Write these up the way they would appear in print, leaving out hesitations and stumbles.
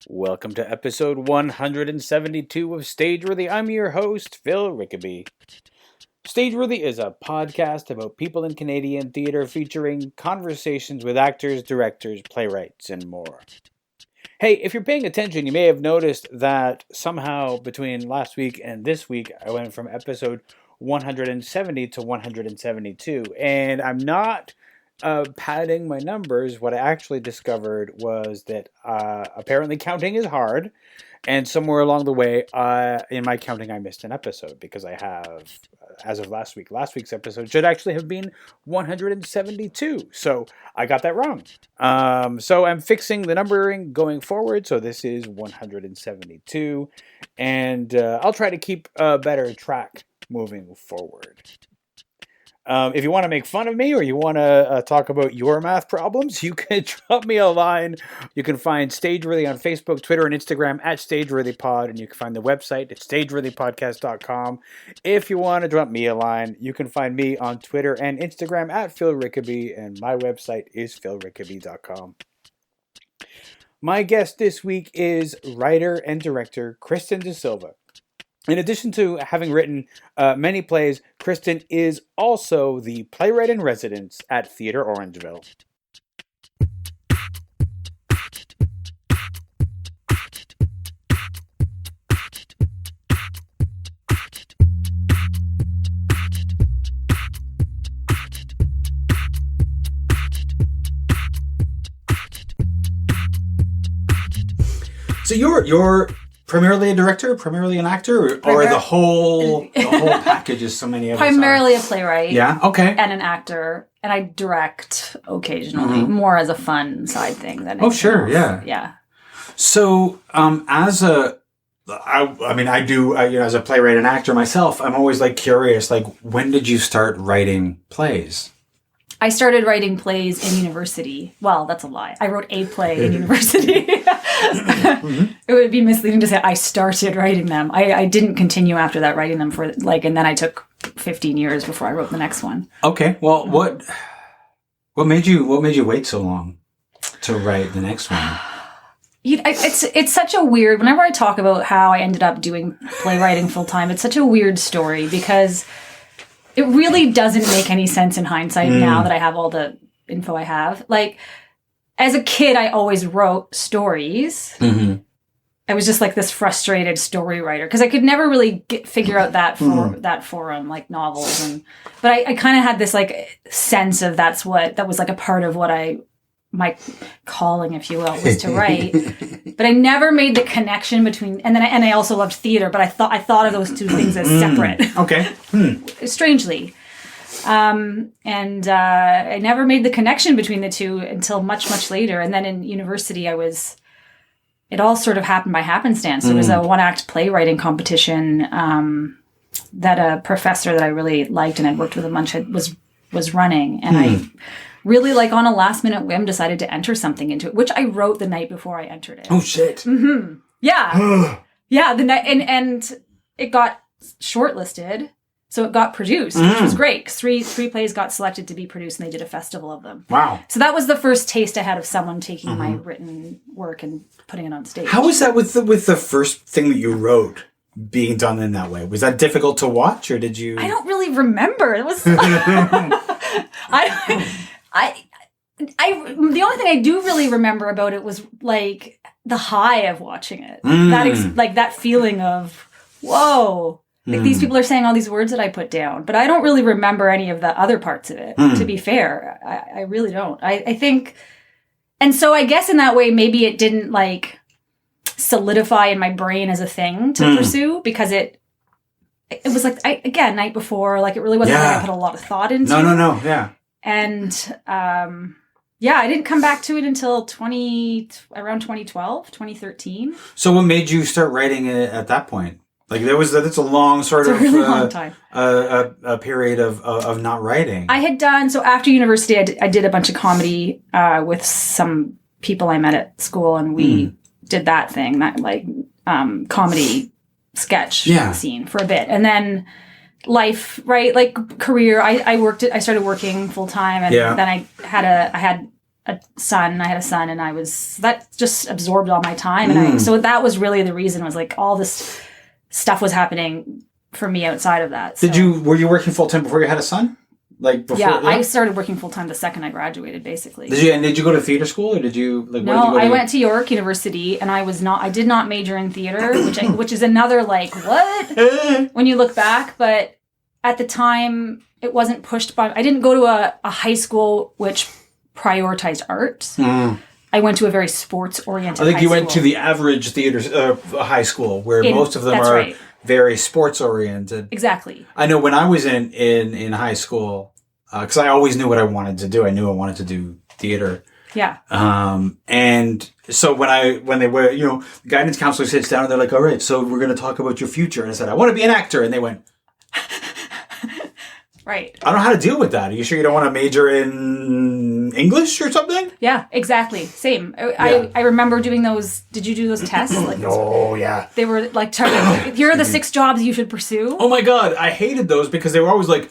Welcome to episode 172 of Stageworthy. I'm your host, Phil Rickaby. Stageworthy is a podcast about people in Canadian theatre featuring conversations with actors, directors, playwrights, and more. Hey, if you're paying attention, you may have noticed that somehow between last week and this week, I went from episode 170 to 172, and I'm not padding my numbers. What I actually discovered was that apparently counting is hard, and somewhere along the way, in my counting, I missed an episode because I have, as of last week's episode should actually have been 172. So I got that wrong. So I'm fixing the numbering going forward. So this is 172, and I'll try to keep a better track moving forward. If you want to make fun of me or you want to talk about your math problems, you can drop me a line. You can find Stageworthy on Facebook, Twitter, and Instagram at StageworthyPod, and you can find the website at stageworthypodcast.com. If you want to drop me a line, you can find me on Twitter and Instagram at Phil Rickaby, and my website is philrickaby.com. My guest this week is writer and director Kristen Da Silva. In addition to having written many plays, Kristen is also the playwright in residence at Theatre Orangeville. So you're primarily a director, primarily an actor, or the whole package is so many of us primarily a playwright. Yeah, okay. And an actor. And I direct occasionally, more as a fun side thing than Oh, sure, else. Yeah. So, as a playwright and actor myself, I'm always curious, when did you start writing plays? I started writing plays in university. Well, that's a lie. I wrote a play in university. It would be misleading to say I started writing them. I didn't continue after that writing them and then I took 15 years before I wrote the next one. Okay. Well, what made you wait so long to write the next one? It's such a weird, whenever I talk about how I ended up doing playwriting full time, it's such a weird story because it really doesn't make any sense in hindsight now that I have all the info I have. As a kid, I always wrote stories. Mm-hmm. I was just this frustrated story writer because I could never really figure out that forum, novels. But I kind of had this sense of that was a part of what my calling, if you will, was to write. But I never made the connection between, and I also loved theater, but I thought of those two things as separate. Okay. Strangely. I never made the connection between the two until much, much later. And then in university, it all sort of happened by happenstance. There was a one-act playwriting competition that a professor that I really liked and I'd worked with a bunch was running. And I really, on a last-minute whim, decided to enter something into it, which I wrote the night before I entered it. Oh, shit. Mm-hmm. Yeah. Yeah, the night, and it got shortlisted, so it got produced, which was great. Three plays got selected to be produced, and they did a festival of them. Wow. So that was the first taste I had of someone taking my written work and putting it on stage. How was that with the first thing that you wrote being done in that way? Was that difficult to watch, or did you... I don't really remember. It was... the only thing I do really remember about it was the high of watching it. That feeling of, whoa, these people are saying all these words that I put down, but I don't really remember any of the other parts of it, to be fair. I really don't. I think, and so I guess in that way, maybe it didn't solidify in my brain as a thing to pursue because it was night before, it really wasn't I put a lot of thought into. No, yeah. And, I didn't come back to it until around 2012, 2013. So what made you start writing it at that point? That's a long really long time. A period of not writing. I had done, so after university, I did a bunch of comedy, with some people I met at school, and we did that thing, comedy sketch scene for a bit. And then life, right? Career. I started working full time, and then I had a son. I had a son, and that just absorbed all my time. And so that was really the reason, was like all this stuff was happening for me outside of that. So. Were you working full time before you had a son? Like before? Yeah, I started working full time the second I graduated, basically. Did you go to theater school, or did you like? No, I went to York University, and I did not major in theater, which is another like what when you look back. But at the time, it wasn't pushed by. I didn't go to a high school which prioritized art. I went to a very sports oriented. I think you went to the average theater high school where most of them are. Right. Very sports oriented. Exactly. I know when I was in high school, because I always knew what I wanted to do. I knew I wanted to do theater. Yeah. And so when they were, the guidance counselor sits down and they're like, all right, so we're going to talk about your future. And I said, I want to be an actor. And they went, right. I don't know how to deal with that. Are you sure you don't want to major in English or something? Yeah, exactly. Same. I remember doing those. Did you do those tests? Yeah. They were like, here are the 6 jobs you should pursue. Oh my God. I hated those because they were always like,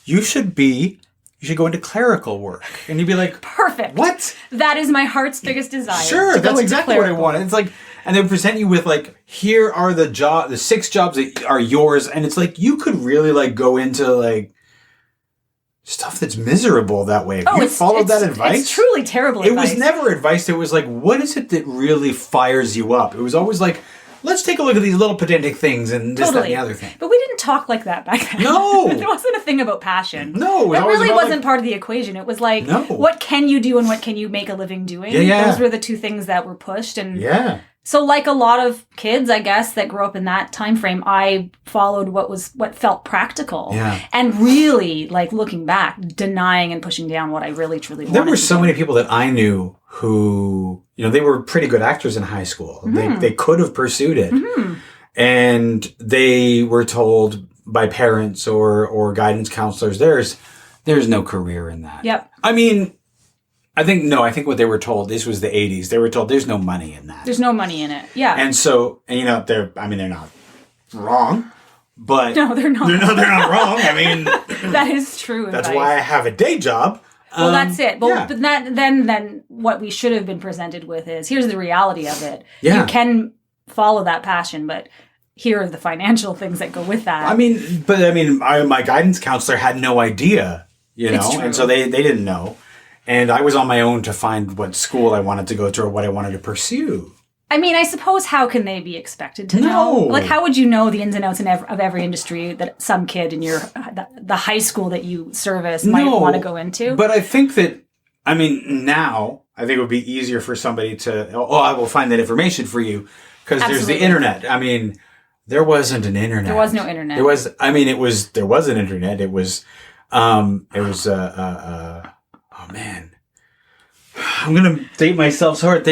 you should go into clerical work. And you'd be like, perfect. What? That is my heart's biggest desire. Sure. That's exactly what I wanted. It's like, and they present you with like, here are the 6 jobs that are yours. And it's like, you could really like go into like, stuff that's miserable that way. Have you followed that advice? It's truly terrible advice. It was never advice. It was like, what is it that really fires you up? It was always like, let's take a look at these little pedantic things and this, that, and the other thing. But we didn't talk like that back then. No. There wasn't a thing about passion. No. It really wasn't part of the equation. It was like, what can you do and what can you make a living doing? Yeah. Those were the 2 things that were pushed. And so like a lot of kids, I guess, that grew up in that time frame, I followed what felt practical. Yeah. And really, like looking back, denying and pushing down what I really, truly wanted. There were so many people that I knew who, they were pretty good actors in high school. Mm-hmm. They could have pursued it. Mm-hmm. And they were told by parents or guidance counselors, there's no career in that. Yep. I think what they were told, this was the 80s, they were told there's no money in that. There's no money in it. Yeah. And so, they're not wrong, but no, they're not. They're not wrong. That is true. That's why I have a day job. Well, that's it. Well, but then what we should have been presented with is, here's the reality of it. Yeah. You can follow that passion, but here are the financial things that go with that. My guidance counselor had no idea, and so they didn't know. And I was on my own to find what school I wanted to go to or what I wanted to pursue. I suppose how can they be expected to know? Like, how would you know the ins and outs of every industry that some kid in the high school that you service might want to go into? But I think that, now, I think it would be easier for somebody to, I will find that information for you because there's the internet. There wasn't an internet. There was no internet. There was an internet. It was, oh man, I'm going to date myself so hard.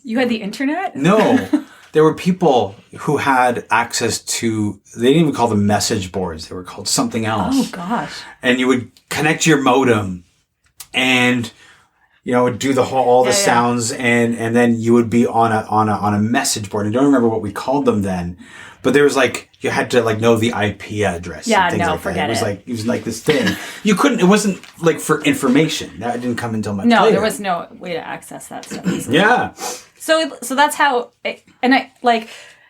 You had the internet? No. There were people who had access to, they didn't even call them message boards. They were called something else. Oh, gosh. And you would connect your modem and, do all the sounds and then you would be on a message board. I don't remember what we called them then, but there was like, you had to like know the IP address. Yeah, and things like forget that. It was like this thing. You couldn't, it wasn't like for information. That didn't come until much later. There was no way to access that stuff easily. Yeah. So that's how,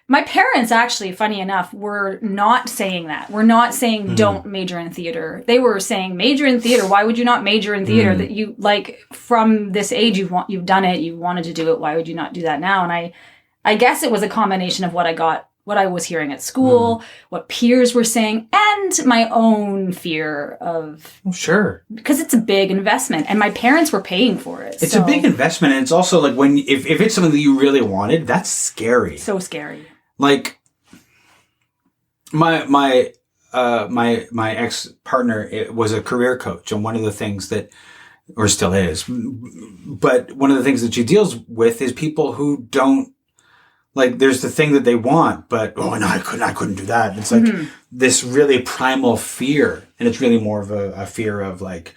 my parents actually, funny enough, were not saying that. We're not saying don't major in theater. They were saying major in theater. Why would you not major in theater? That you from this age you've done it. You wanted to do it. Why would you not do that now? And I guess it was a combination of what I was hearing at school, what peers were saying, and my own fear of... Well, sure. Because it's a big investment, and my parents were paying for it. It's a big investment, and it's also like if it's something that you really wanted, that's scary. So scary. Like, my ex-partner was a career coach, and one of the things that, or still is, but one of the things that she deals with is people who don't, like, there's the thing that they want, but, no, I couldn't do that. It's like this really primal fear. And it's really more of a fear of like,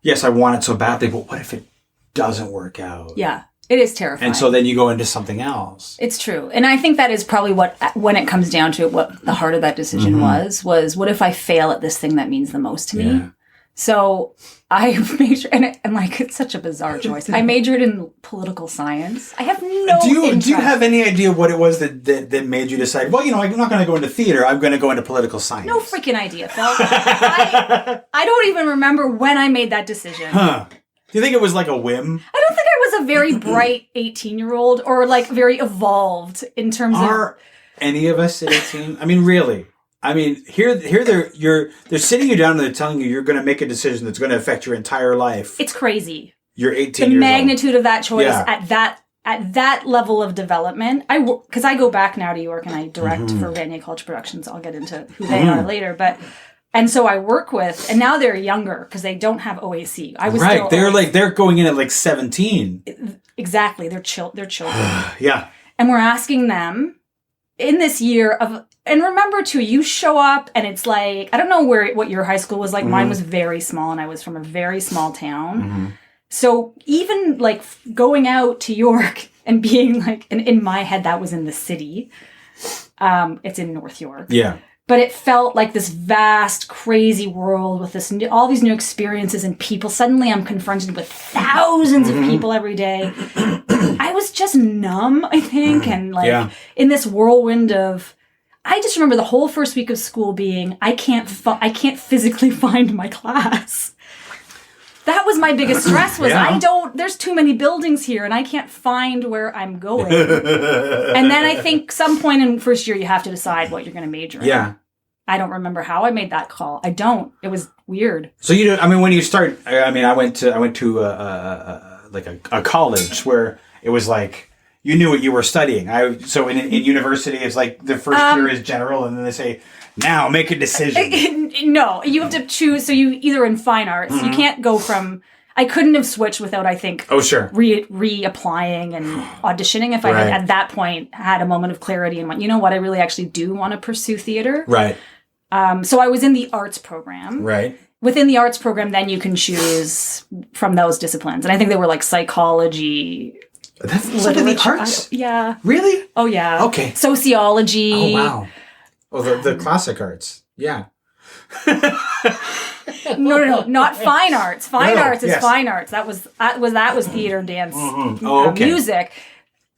yes, I want it so badly, but what if it doesn't work out? Yeah, it is terrifying. And so then you go into something else. It's true. And I think that is probably when it comes down to it, what the heart of that decision was what if I fail at this thing that means the most to me? So I majored, and like, it's such a bizarre choice. I majored in political science. I have no interest. Do you have any idea what it was that made you decide, well, I'm not going to go into theater, I'm going to go into political science? No freaking idea, Phil. I don't even remember when I made that decision. Huh. Do you think it was like a whim? I don't think I was a very bright 18-year-old or like very evolved in terms of... Are any of us at 18? I mean, really? I mean, here they're sitting you down and they're telling you you're going to make a decision that's going to affect your entire life. It's crazy. You're 18 years old. The magnitude of that choice at that level of development. Because I go back now to York and I direct for Vanier College Productions. I'll get into who they are later, and so I work with, and now they're younger because they don't have OAC. I was right. Still They're going in at like 17. Exactly. They're children. Yeah. And we're asking them in this year of. And remember, too, you show up and it's like, I don't know what your high school was like. Mine was very small and I was from a very small town. So even like going out to York and being like, and in my head, that was in the city. It's in North York. Yeah. But it felt like this vast, crazy world with all these new experiences and people. Suddenly I'm confronted with thousands of people every day. I was just numb, I think. And like in this whirlwind of... I just remember the whole first week of school being, I can't physically find my class. That was my biggest stress was there's too many buildings here and I can't find where I'm going. And then I think some point in first year you have to decide what you're going to major in. Yeah. I don't remember how I made that call. I don't. It was weird. So when you start, I went to a college where it was like, you knew what you were studying. So in university, it's like the first year is general, and then they say, now make a decision. No, you have to choose. So you either in fine arts, you can't go from... I couldn't have switched without, I think, reapplying and auditioning if I had at that point had a moment of clarity and went, you know what, I really actually do want to pursue theater. Right. So I was in the arts program. Right. Within the arts program, then you can choose from those disciplines. And I think they were like psychology... That's the arts? Yeah. Really? Oh, yeah. Okay. Sociology. Oh, wow. Oh, the classic arts. Yeah. No. Not fine arts. Fine arts is fine arts. That was theater, dance, music.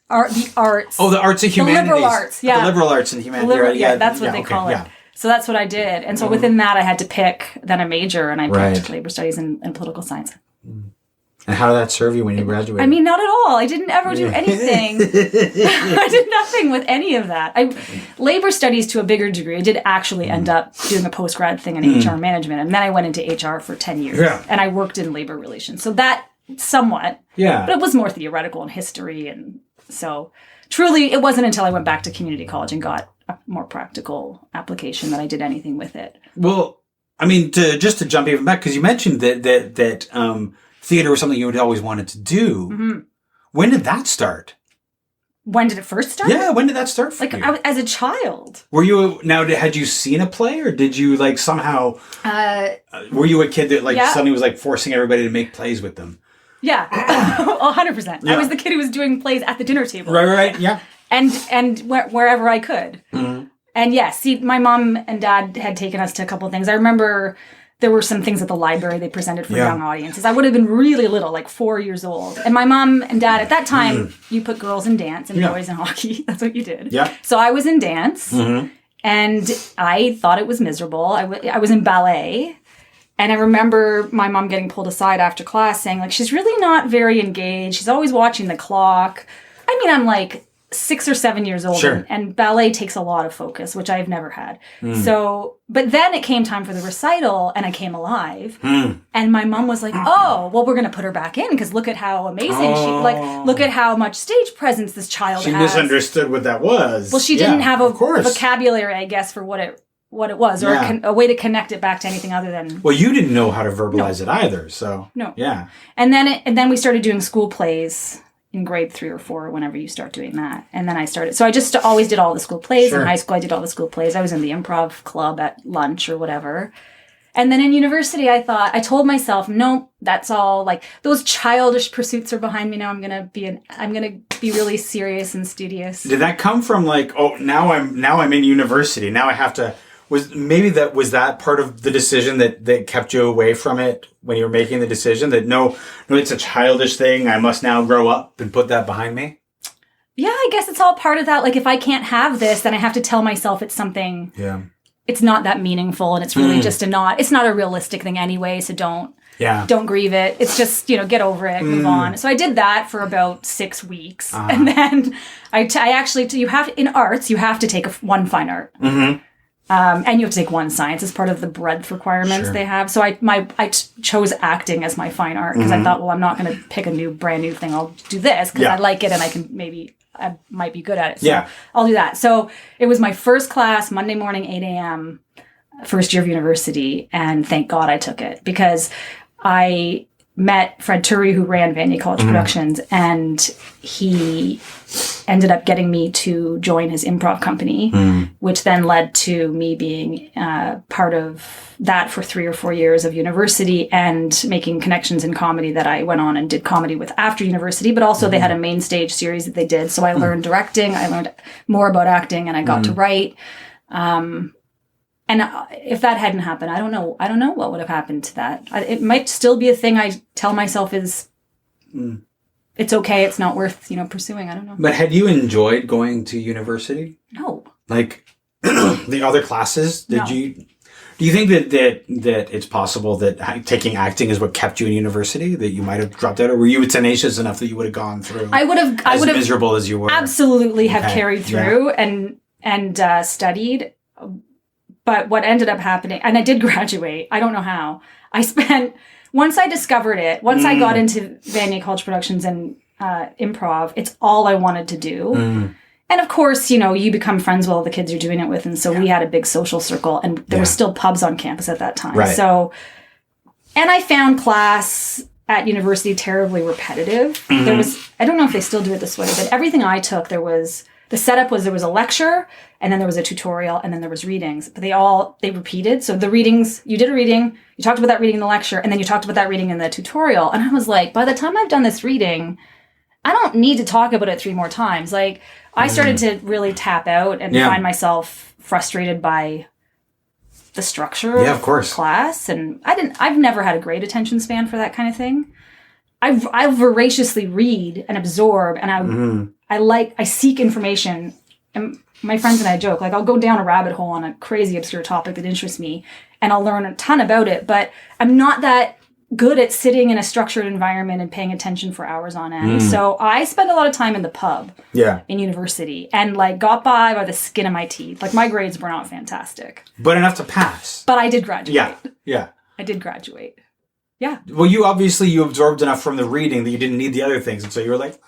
The arts. Oh, the arts and humanities. The liberal arts, yeah. The liberal arts and humanities. That's what they call it. So that's what I did. And so within that, I had to pick then a major, and I picked labor studies and political science. And how did that serve you when you graduated? I mean, not at all. I didn't ever do anything. I did nothing with any of that. Labor studies to a bigger degree. I did actually end up doing a post-grad thing in HR management. And then I went into HR for 10 years. Yeah. And I worked in labor relations. So that somewhat. Yeah. But it was more theoretical and history. And so truly, it wasn't until I went back to community college and got a more practical application that I did anything with it. Well, I mean, just to jump even back, because you mentioned that theater was something you had always wanted to do. Mm-hmm. When did that start? When did it first start? Yeah, when did that start for you? As a child. Had you seen a play, or did you like somehow? Were you a kid that suddenly was like forcing everybody to make plays with them? Yeah, 100%. Yeah. I was the kid who was doing plays at the dinner table. Right, yeah. And wherever I could. Mm-hmm. And yes, my mom and dad had taken us to a couple of things. I remember. There were some things at the library they presented for young audiences. I would have been really little, like 4 years old. And my mom and dad, at that time, you put girls in dance and boys in hockey. That's what you did. Yeah. So I was in dance, and I thought it was miserable. I was in ballet. And I remember my mom getting pulled aside after class saying, like, she's really not very engaged. She's always watching the clock. I mean, I'm like 6 or 7 years old, and ballet takes a lot of focus, which I've never had. So, but then it came time for the recital, and I came alive, and my mom was like, "Oh, well, we're going to put her back in because look at how amazing look at how much stage presence this child has." She misunderstood what that was. Well, she didn't have a vocabulary, I guess, for what it was, or a way to connect it back to anything other than. Well, you didn't know how to verbalize it either, so no, yeah. And then we started doing school plays. In grade 3 or 4, whenever you start doing that. And then I started. So I just always did all the school plays. In high school, I did all the school plays. I was in the improv club at lunch or whatever. And then in university, I told myself, no, that's all like those childish pursuits are behind me now. I'm going to be really serious and studious. Did that come from like, oh, now I'm in university. Now I have to Was that part of the decision that kept you away from it when you were making the decision that no, it's a childish thing. I must now grow up and put that behind me. Yeah, I guess it's all part of that. Like, if I can't have this, then I have to tell myself it's something. Yeah. It's not that meaningful, and it's really just it's not a realistic thing anyway. So don't grieve it. It's just, get over it, move on. So I did that for about 6 weeks, and then I actually in arts you have to take one fine art. Mm-hmm. And you have to take one science as part of the breadth requirements they have. So I chose acting as my fine art because I thought, well, I'm not going to pick a brand new thing. I'll do this because I like it and I might be good at it. So I'll do that. So it was my first class, Monday morning, 8 a.m., first year of university. And thank God I took it because I met Fred Turi, who ran Vanier College Productions, and he ended up getting me to join his improv company, which then led to me being part of that for 3 or 4 years of university and making connections in comedy that I went on and did comedy with after university. But also they had a main stage series that they did. So I learned directing, I learned more about acting, and I got to write. And if that hadn't happened, I don't know what would have happened to that. It might still be a thing I tell myself is, it's okay. It's not worth, pursuing. I don't know. But had you enjoyed going to university? No. Like the other classes? Do you think that it's possible that taking acting is what kept you in university? That you might have dropped out, or were you tenacious enough that you would have gone through? I would have miserable as you were. Absolutely have carried through and studied. But what ended up happening, and I did graduate, I don't know how. Once I discovered it, once I got into Vanier College Productions and improv, it's all I wanted to do. And of course, you become friends with all the kids you're doing it with. And so we had a big social circle, and there were still pubs on campus at that time. Right. So, and I found class at university terribly repetitive. There was, I don't know if they still do it this way, but everything I took, the setup was there was a lecture, and then there was a tutorial, and then there was readings. But they repeated. So the readings, you did a reading, you talked about that reading in the lecture, and then you talked about that reading in the tutorial. And I was like, by the time I've done this reading, I don't need to talk about it 3 more times. Like, I started to really tap out and find myself frustrated by the structure of class. And I've never had a great attention span for that kind of thing. I voraciously read and absorb, and I seek information. And my friends and I joke, like, I'll go down a rabbit hole on a crazy obscure topic that interests me, and I'll learn a ton about it, but I'm not that good at sitting in a structured environment and paying attention for hours on end. So I spent a lot of time in the pub in university and got by the skin of my teeth. Like, my grades were not fantastic. But enough to pass. But I did graduate. Yeah. I did graduate. Yeah. Well, you absorbed enough from the reading that you didn't need the other things. And so you were like,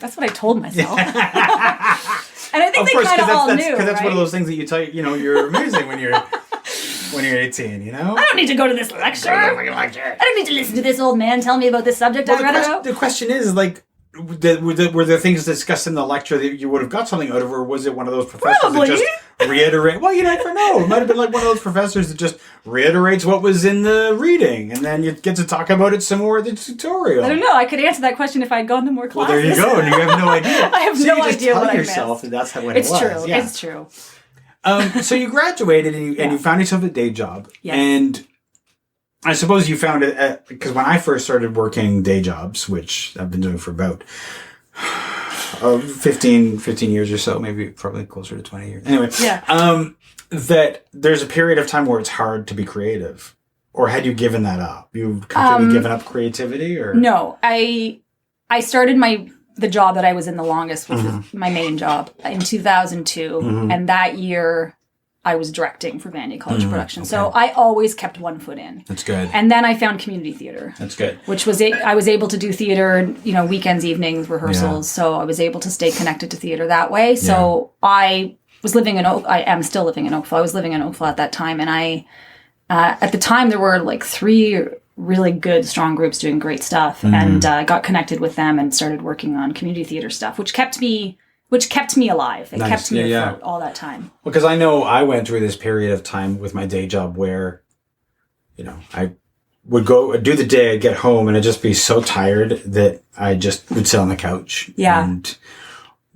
that's what I told myself. And I think they kind of all knew, because that's one of those things that you tell you're amazing when you're 18, I don't need to go to this lecture. I don't need to listen to this old man tell me about this subject I read about. The question is, were there things discussed in the lecture that you would have got something out of, or was it one of those professors that just reiterate? Well, you never know. It might have been like one of those professors that just reiterates what was in the reading, and then you get to talk about it some more at the tutorial. I don't know. I could answer that question if I'd gone to more classes. Well, there you go, and you have no idea. I have no idea what I missed. Yourself that that's what it's it was. True. Yeah. It's true. So you graduated and you found yourself a day job. Yes. And I suppose you found it because when I first started working day jobs, which I've been doing for about 15 years or so, maybe probably closer to 20 years. Anyway, that there's a period of time where it's hard to be creative. Or had you given that up? You've completely given up creativity? Or no, I started the job that I was in the longest, which was my main job, in 2002. And that year I was directing for Vanier College Productions. Okay. So I always kept one foot in. That's good. And then I found community theater. That's good. Which was I was able to do theater, weekends, evenings, rehearsals. Yeah. So I was able to stay connected to theater that way. So I was living in I am still living in Oakville. I was living in Oakville at that time. And at the time there were 3 really good, strong groups doing great stuff, and got connected with them and started working on community theater stuff, which kept me alive. It kept me afloat all that time. Well, because I know I went through this period of time with my day job where, I would go do the day, I'd get home, and I'd just be so tired that I just would sit on the couch and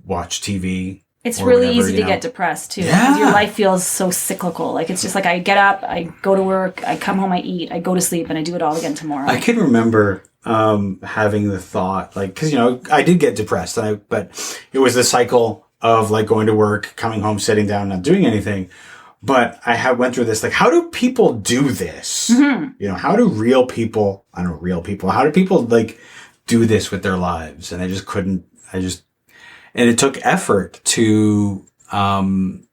watch TV It's or really whatever, easy you to know? get depressed too. Yeah. Because your life feels so cyclical. Like it's just like I get up, I go to work, I come home, I eat, I go to sleep, and I do it all again tomorrow. I can remember having the thought, like, because I did get depressed, but it was the cycle of like going to work, coming home, sitting down, not doing anything. But I went through this, like, how do people do this? Mm-hmm. How do real people? I don't know, real people. How do people like do this with their lives? And I just couldn't. And it took effort to find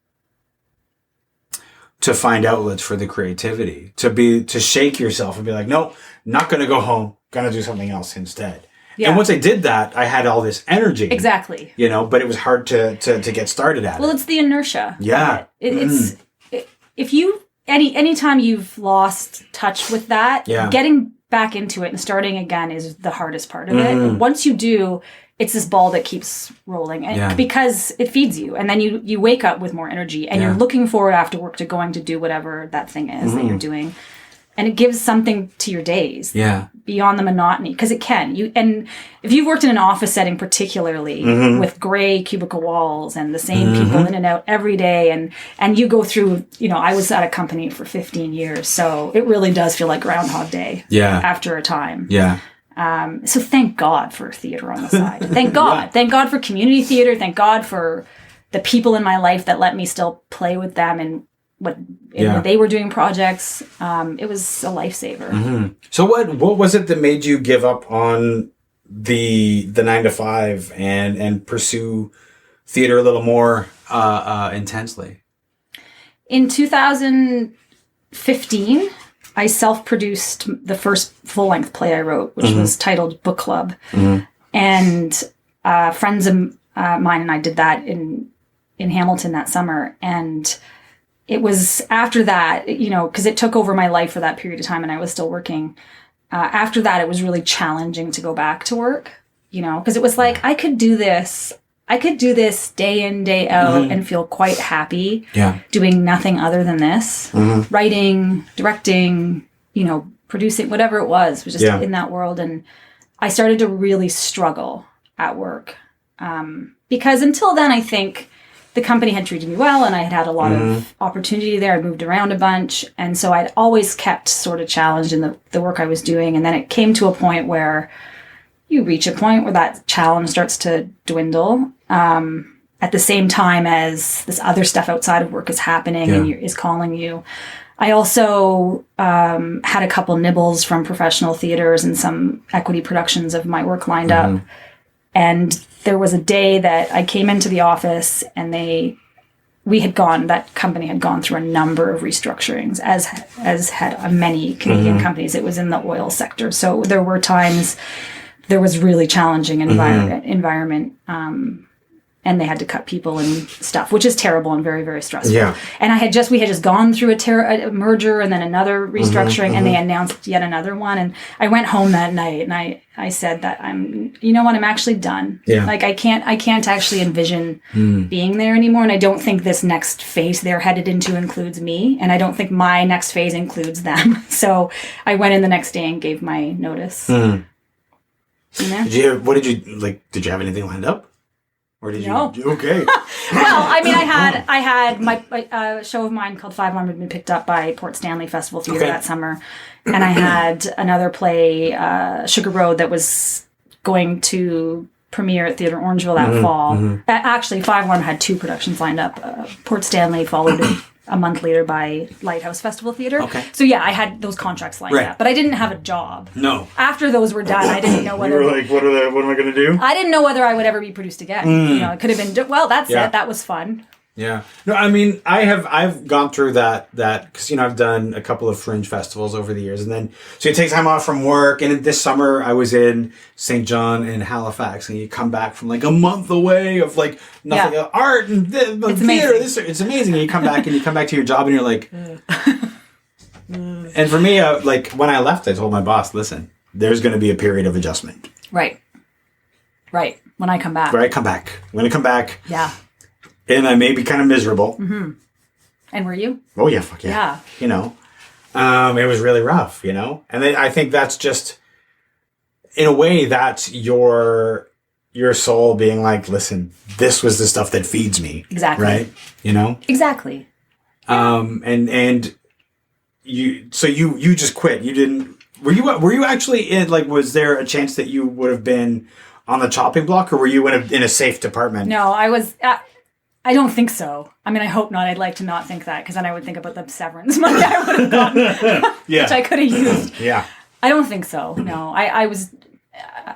outlets for the creativity, to shake yourself and be like, no, not going to go home, going to do something else instead. Yeah. And once I did that, I had all this energy. Exactly. But it was hard to get started at it. Well, it's the inertia. Yeah. It's if you anytime you've lost touch with that, getting back into it and starting again is the hardest part of it. And once you do, it's this ball that keeps rolling, and because it feeds you, and then you wake up with more energy, and you're looking forward after work to going to do whatever that thing is that you're doing, and it gives something to your days beyond the monotony, because it can. And if you've worked in an office setting, particularly with gray cubicle walls and the same people in and out every day, and you go through, I was at a company for 15 years, so it really does feel like Groundhog Day after a time. Yeah. So thank God for theater on the side. Thank God. Thank God for community theater. Thank God for the people in my life that let me still play with them and when they were doing projects. It was a lifesaver. So what was it that made you give up on the 9-to-5 and pursue theater a little more intensely? In 2015, I self-produced the first full-length play I wrote, which was titled Book Club. And friends of mine and I did that in Hamilton that summer. And it was after that, because it took over my life for that period of time and I was still working. After that, it was really challenging to go back to work, because it was like, I could do this day in, day out and feel quite happy doing nothing other than this. Writing, directing, producing, whatever it was just in that world. And I started to really struggle at work. Because until then, I think the company had treated me well and I had a lot of opportunity there. I moved around a bunch. And so I'd always kept sort of challenged in the work I was doing. And then it came to a point where you reach a point where that challenge starts to dwindle at the same time as this other stuff outside of work is happening and is calling you. I also had a couple nibbles from professional theaters and some equity productions of my work lined up. And there was a day that I came into the office and that company had gone through a number of restructurings, as had many Canadian companies. It was in the oil sector. So there were times there was really challenging environment. And they had to cut people and stuff, which is terrible and very, very stressful. Yeah. And we had just gone through a merger and then another restructuring, and they announced yet another one. And I went home that night and I said that I'm actually done. Yeah. Like I can't actually envision being there anymore. And I don't think this next phase they're headed into includes me. And I don't think my next phase includes them. So I went in the next day and gave my notice. Did you have anything lined up? Or did no. you? Okay. Well, I mean, I had my show of mine called Five Arm had been picked up by Port Stanley Festival Theatre that summer, and I had another play, Sugar Road, that was going to premiere at Theatre Orangeville that fall. Actually, Five Arm had two productions lined up. Port Stanley followed a month later by Lighthouse Festival Theatre. Okay. So yeah, I had those contracts lined up, but I didn't have a job. No. After those were done, I didn't know whether... You were like, what am I going to do? I didn't know whether I would ever be produced again. It could have been, well, that's it. That was fun. Yeah. No, I mean, I've gone through that because, I've done a couple of fringe festivals over the years. And then, so you take time off from work. And this summer I was in St. John and Halifax, and you come back from like a month away of like nothing, art and theater. It's amazing. And you come back to your job and you're like, and for me, like when I left, I told my boss, listen, there's going to be a period of adjustment. Right. When I come back. I'm going to come back. Yeah. And I may be kind of miserable. And were you? Oh, yeah, fuck yeah. It was really rough, And then I think that's just, in a way, that's your your soul being like, listen, this was the stuff that feeds me. Exactly. Right? You know? Exactly. And you just quit. You didn't, were you actually in, like, was there a chance that you would have been on the chopping block, or were you in a safe department? No, I was, I don't think so. I mean, I hope not. I'd like to not think that, because then I would think about the severance money I would have gotten, which I could have used. Yeah. I don't think so. No, I was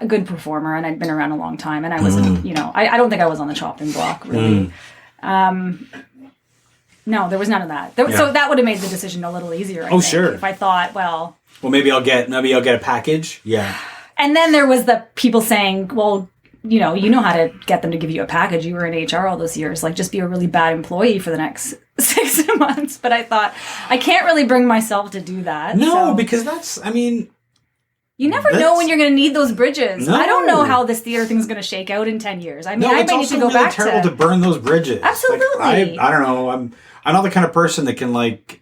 a good performer, and I'd been around a long time, and I wasn't, I don't think I was on the chopping block, really. No, there was none of that. So that would have made the decision a little easier, I think, sure. if I thought, well, maybe I'll get a package. Yeah. And then there was the people saying, well, you know how to get them to give you a package. You were in HR all those years. Like, just be a really bad employee for the next 6 months. But I thought, I can't really bring myself to do that. No, because that's, I mean... You never know when you're going to need those bridges. No. I don't know how this theater thing's going to shake out in 10 years. I mean, I it's may need also to go really back terrible to burn those bridges. Absolutely. Like, I don't know. I'm not the kind of person that can, like,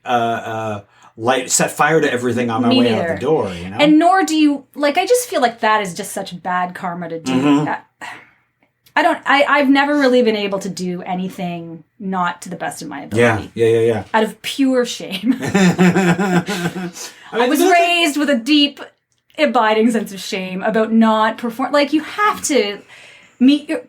set fire to everything on my way out the door, you know? And nor do you, like, I just feel like that is just such bad karma to do. I've never really been able to do anything not to the best of my ability. Yeah. Out of pure shame. I was raised with a deep, abiding sense of shame about not perform. Like, you have to meet your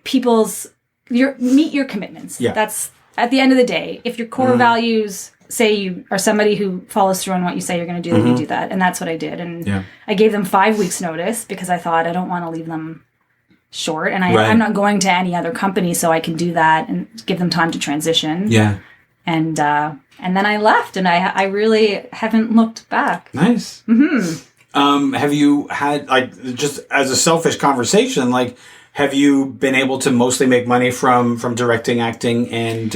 commitments. Yeah. That's, at the end of the day, if your core values say you are somebody who follows through on what you say you're going to do, then you do that. And that's what I did. And I gave them 5 weeks notice, because I thought, I don't want to leave them short. And I'm not going to any other company, so I can do that and give them time to transition. Yeah. And then I left, and I really haven't looked back. Nice. Have you had, like, just as a selfish conversation, like, have you been able to mostly make money from directing, acting, and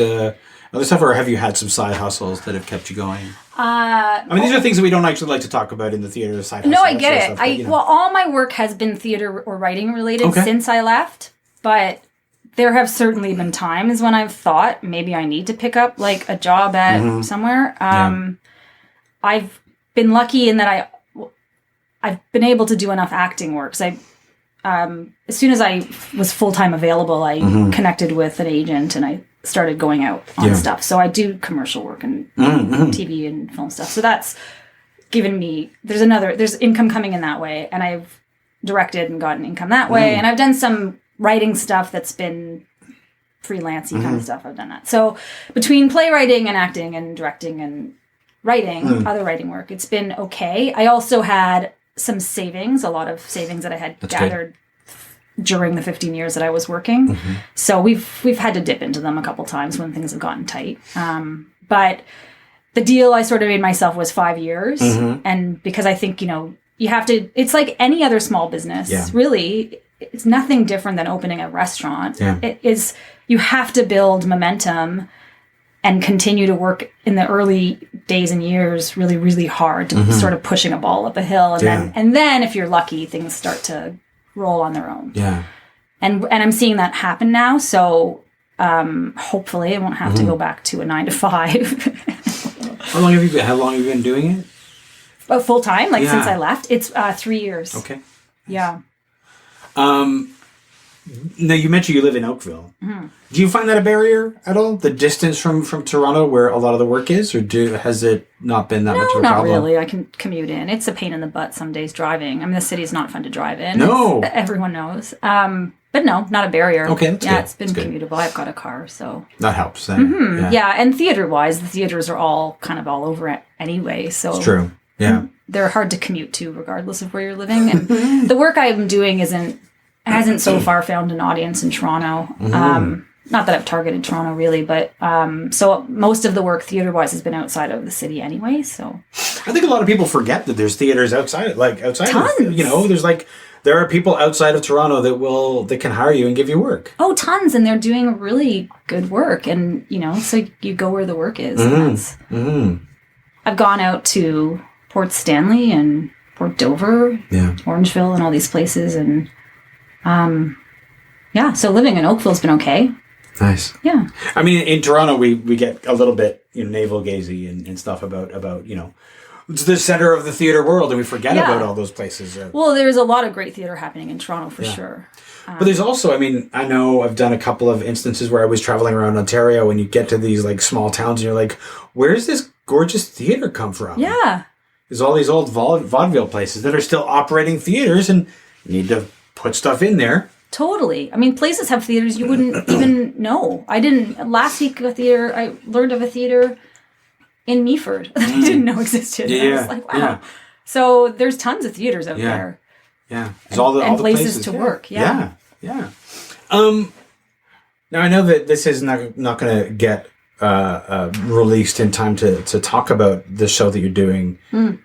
other stuff, or have you had some side hustles that have kept you going? I mean, these are things that we don't actually like to talk about in the theater side hustle. No, I get it. Stuff, but, Well, all my work has been theater or writing related since I left, but there have certainly been times when I've thought maybe I need to pick up, like, a job at somewhere. I've been lucky in that I've been able to do enough acting work. So as soon as I was full-time available, I connected with an agent, and I started going out on stuff. So I do commercial work and TV and film stuff. So that's given me, there's income coming in that way. And I've directed and gotten income that way. And I've done some writing stuff that's been freelancey kind of stuff. I've done that. So between playwriting and acting and directing and writing, other writing work, it's been okay. I also had some savings, a lot of savings that I had gathered during the 15 years that I was working. So we've had to dip into them a couple times when things have gotten tight. But the deal I sort of made myself was 5 years. And because I think, you have to, it's like any other small business, really. It's nothing different than opening a restaurant. It is, you have to build momentum and continue to work in the early days and years really, really hard to sort of pushing a ball up a hill. And then if you're lucky, things start to roll on their own. Yeah. And I'm seeing that happen now. So hopefully I won't have to go back to a 9 to 5. How long have you been doing it? Full time, since I left. It's 3 years. Okay. Yeah. Now, you mentioned you live in Oakville. Do you find that a barrier at all? The distance from Toronto, where a lot of the work is, or has it not been that much of a problem? No, not really. I can commute in. It's a pain in the butt some days driving. I mean, the city's not fun to drive in. No. Everyone knows. But no, not a barrier. Okay, that's good. It's been commutable. I've got a car, so. That helps then. Yeah, and theater-wise, the theaters are all kind of all over it anyway, so. It's true. Yeah. They're hard to commute to regardless of where you're living. And the work I'm doing hasn't so far found an audience in Toronto. Not that I've targeted Toronto really, but so most of the work theater-wise has been outside of the city anyway. So I think a lot of people forget that there's theaters outside. Tons. There are people outside of Toronto that can hire you and give you work. Oh, tons, and they're doing really good work, and so you go where the work is. I've gone out to Port Stanley and Port Dover, Orangeville, and all these places, and so living in Oakville's been okay. Nice. Yeah. I mean, in Toronto, we get a little bit navel-gazy and stuff about it's the center of the theater world, and we forget Yeah. about all those places. Well, there's a lot of great theater happening in Toronto for sure. But there's also, I mean, I know I've done a couple of instances where I was traveling around Ontario, and you get to these like small towns, and you're like, where's this gorgeous theater come from? Yeah. There's all these old vaudeville places that are still operating theaters, and you need to put stuff in there. Totally. I mean, places have theaters you wouldn't even know. Last week I learned of a theater in Meaford that I didn't know existed. Yeah, I was like, wow. yeah. So there's tons of theaters out there. Yeah. There's all the places to work. Yeah. Yeah. Now I know that this is not going to get released in time to talk about the show that you're doing in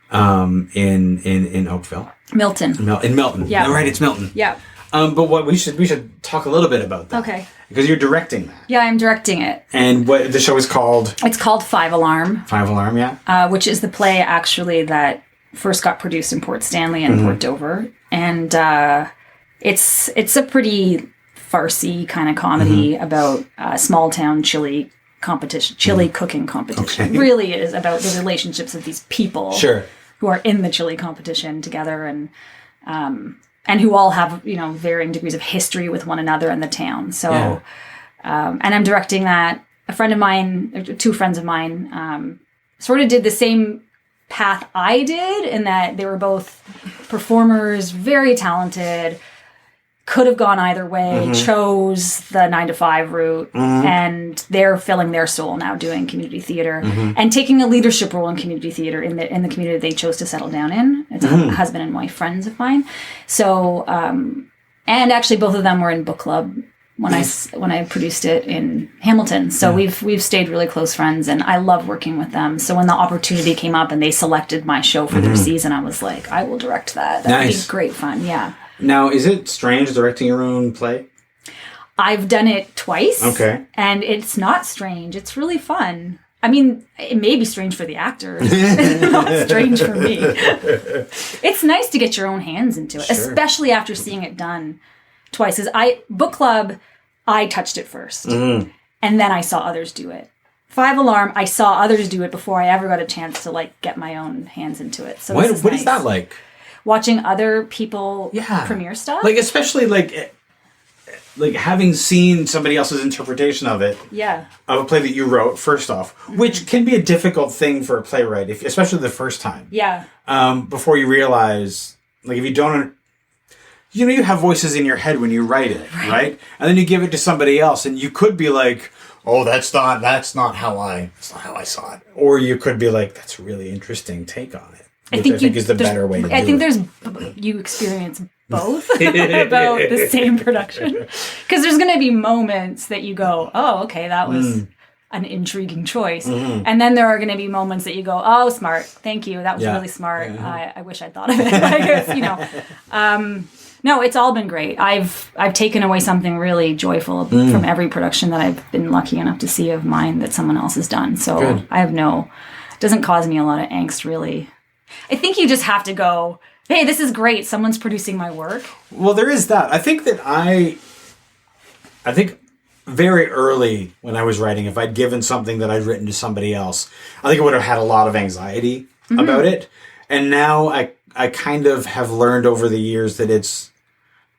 Oakville. Milton. In Milton. Yeah. Oh, right, it's Milton. Yeah. But what we should talk a little bit about that. Okay. Because you're directing that. Yeah, I'm directing it. And what the show is called? It's called Five Alarm. Five Alarm, yeah. Which is the play actually that first got produced in Port Stanley and Port Dover. And it's a pretty farcy kind of comedy about small town chili cooking competition. Okay. Really is about the relationships of these people who are in the chili competition together and who all have, varying degrees of history with one another in the town. So, and I'm directing that. A friend of mine, two friends of mine, sort of did the same path I did in that they were both performers, very talented, could have gone either way, chose the 9-to-5 route, and they're filling their soul now doing community theater and taking a leadership role in community theater in the community they chose to settle down in. It's a husband and wife friends of mine. So, and actually both of them were in book club when I produced it in Hamilton. So we've stayed really close friends, and I love working with them. So when the opportunity came up and they selected my show for their season, I was like, I will direct that. That would be great fun. Yeah. Now, is it strange directing your own play? I've done it twice. Okay. And it's not strange. It's really fun. I mean, it may be strange for the actors. It's not strange for me. It's nice to get your own hands into it, especially after seeing it done twice. Book club, I touched it first. And then I saw others do it. Five Alarm, I saw others do it before I ever got a chance to get my own hands into it. So what nice. is that like? Watching other people premiere stuff? Especially having seen somebody else's interpretation of it. Yeah. Of a play that you wrote, first off, which can be a difficult thing for a playwright, especially the first time. Yeah. Before you realize, if you don't... you have voices in your head when you write it, right? And then you give it to somebody else, and you could be like, oh, that's not how I saw it. Or you could be like, that's a really interesting take on it. Which I think is the better way to do it. I think you experience both about the same production. Because there's going to be moments that you go, oh, okay, that was an intriguing choice. And then there are going to be moments that you go, oh, smart. Thank you. That was really smart. I wish I'd thought of it. I guess, no, it's all been great. I've taken away something really joyful from every production that I've been lucky enough to see of mine that someone else has done. So it doesn't cause me a lot of angst, really. I think you just have to go, hey, this is great. Someone's producing my work. Well, there is that. I think that I think very early when I was writing, if I'd given something that I'd written to somebody else, I think I would have had a lot of anxiety about it. And now I kind of have learned over the years that it's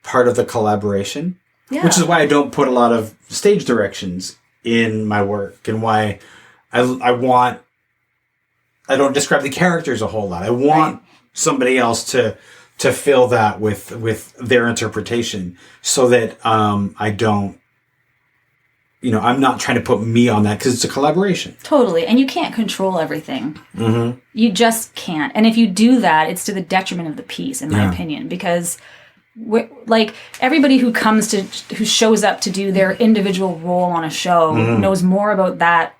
part of the collaboration, which is why I don't put a lot of stage directions in my work, and why I don't describe the characters a whole lot. I want somebody else to fill that with their interpretation, so that I don't, I'm not trying to put me on that, because it's a collaboration. Totally. And you can't control everything. You just can't. And if you do that, it's to the detriment of the piece, in my opinion, because everybody who shows up to do their individual role on a show knows more about that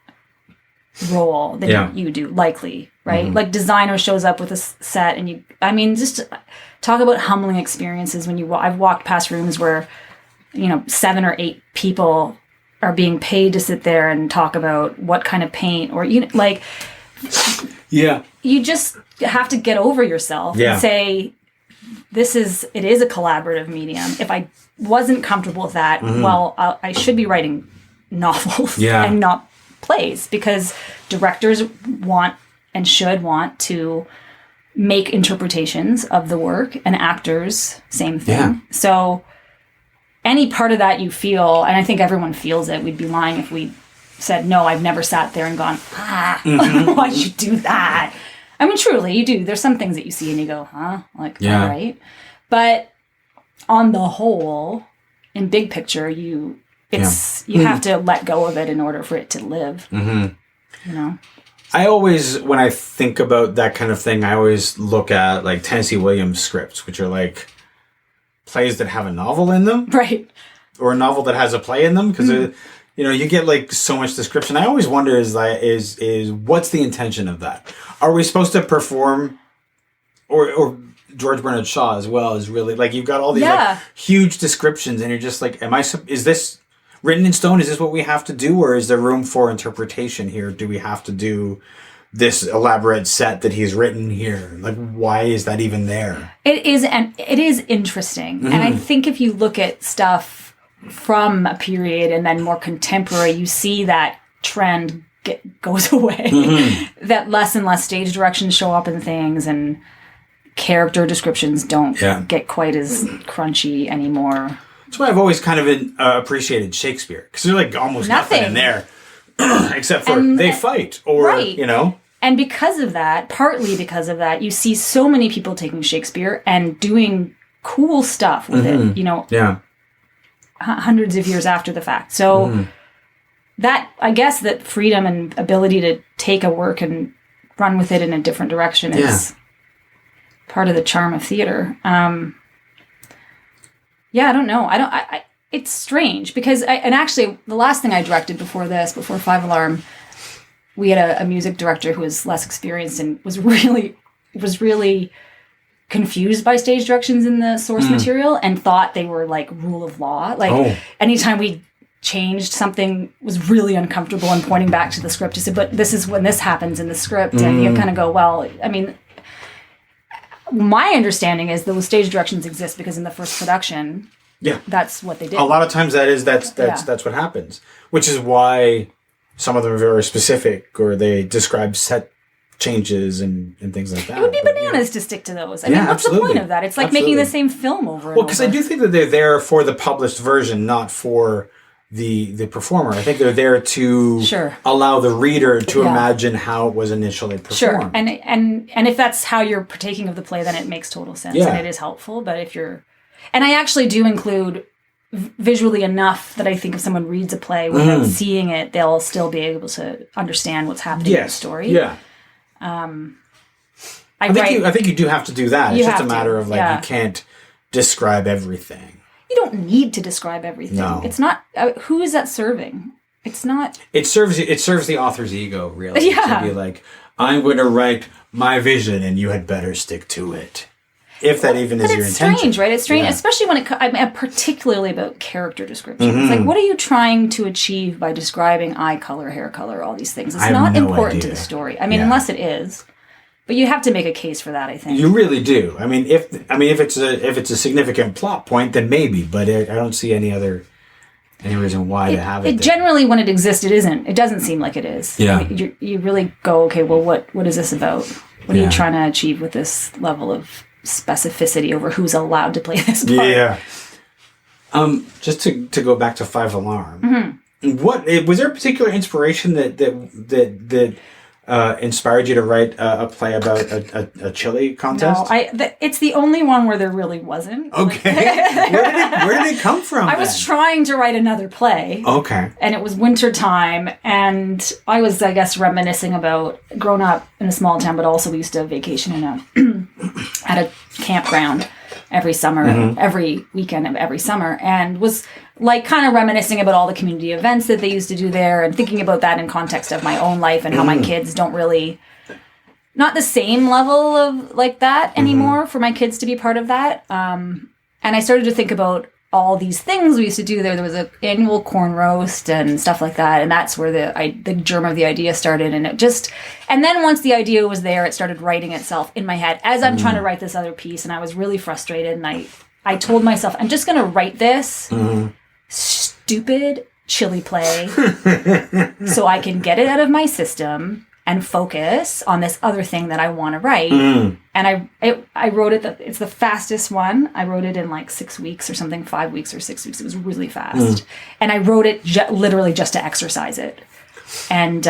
role than you do, likely, right? Like designer shows up with a set, and just talk about humbling experiences when I've walked past rooms where 7 or 8 people are being paid to sit there and talk about what kind of paint, or you just have to get over yourself and say, it is a collaborative medium. If I wasn't comfortable with that, I should be writing novels and not plays, because directors want and should want to make interpretations of the work, and actors, same thing. Yeah. So any part of that you feel, and I think everyone feels it, we'd be lying if we said, no, I've never sat there and gone, why'd you do that? I mean, truly, you do. There's some things that you see and you go, huh? Like, all right. But on the whole, in big picture, you have to let go of it in order for it to live. You know? I always, when I think about that kind of thing, I always look at like Tennessee Williams scripts, which are like plays that have a novel in them. Right. Or a novel that has a play in them. Because, you get like so much description. I always wonder is what's the intention of that? Are we supposed to perform, or George Bernard Shaw as well is really like, you've got all these like huge descriptions and you're just like, is this written in stone? Is this what we have to do? Or is there room for interpretation here? Do we have to do this elaborate set that he's written here? Like, why is that even there? It is interesting. And I think if you look at stuff from a period and then more contemporary, you see that trend goes away. That less and less stage directions show up in things, and character descriptions don't get quite as crunchy anymore. That's why I've always kind of appreciated Shakespeare, because there's like almost nothing in there except for they fight, or And because of that, partly because of that, you see so many people taking Shakespeare and doing cool stuff with it, hundreds of years after the fact. So that, I guess, that freedom and ability to take a work and run with it in a different direction is part of the charm of theater. I don't know. It's strange because actually the last thing I directed before Five Alarm, we had a music director who was less experienced and was really confused by stage directions in the source material and thought they were like rule of law. Like anytime we changed something was really uncomfortable and pointing back to the script to say, but this is when this happens in the script. And you kind of go, well, I mean, my understanding is those stage directions exist because in the first production, that's what they did. A lot of times that's what happens, which is why some of them are very specific, or they describe set changes and things like that. It would be bananas to stick to those. I mean, what's the point of that? It's like making the same film over and over. Well, because I do think that they're there for the published version, not for the performer. I think they're there to allow the reader to imagine how it was initially performed. Sure, and if that's how you're partaking of the play, then it makes total sense and it is helpful. But if you're, and I actually do include visually enough that I think if someone reads a play without seeing it, they'll still be able to understand what's happening in the story. Yeah. I think you do have to do that. It's just a matter of like you can't describe everything. You don't need to describe everything. No. It's not. Who is that serving? It's not. It serves the author's ego, really. To be like, I'm going to write my vision, and you had better stick to it. If that even is your intention. It's strange, right? It's strange, especially when particularly about character descriptions. It's like, what are you trying to achieve by describing eye color, hair color, all these things? It's not important to the story. I mean, unless it is. But you have to make a case for that, I think. You really do. I mean, if it's a significant plot point, then maybe. But I don't see any reason why to have it. Generally, when it exists, it isn't. It doesn't seem like it is. Yeah. I mean, you really go, okay, well, what is this about? What are you trying to achieve with this level of specificity over who's allowed to play this part? Yeah. Just to go back to Five Alarm. What was there a particular inspiration that inspired you to write a play about a chili contest? No, it's the only one where there really wasn't. Okay. Where did it come from? I was trying to write another play. Okay. And it was winter time, and I was, I guess, reminiscing about growing up in a small town, but also we used to vacation at a campground every summer, every weekend of every summer, and was like kind of reminiscing about all the community events that they used to do there and thinking about that in context of my own life and how my kids don't really, not the same level of like that anymore for my kids to be part of that. And I started to think about all these things we used to do there. There was an annual corn roast and stuff like that. And that's where the germ of the idea started. And and then once the idea was there, it started writing itself in my head as I'm trying to write this other piece. And I was really frustrated. And I told myself, I'm just going to write this stupid chili play so I can get it out of my system and focus on this other thing that I want to write. And I wrote it. It's the fastest one. I wrote it in like 6 weeks or something, 5 weeks or 6 weeks. It was really fast. And I wrote it literally just to exercise it. And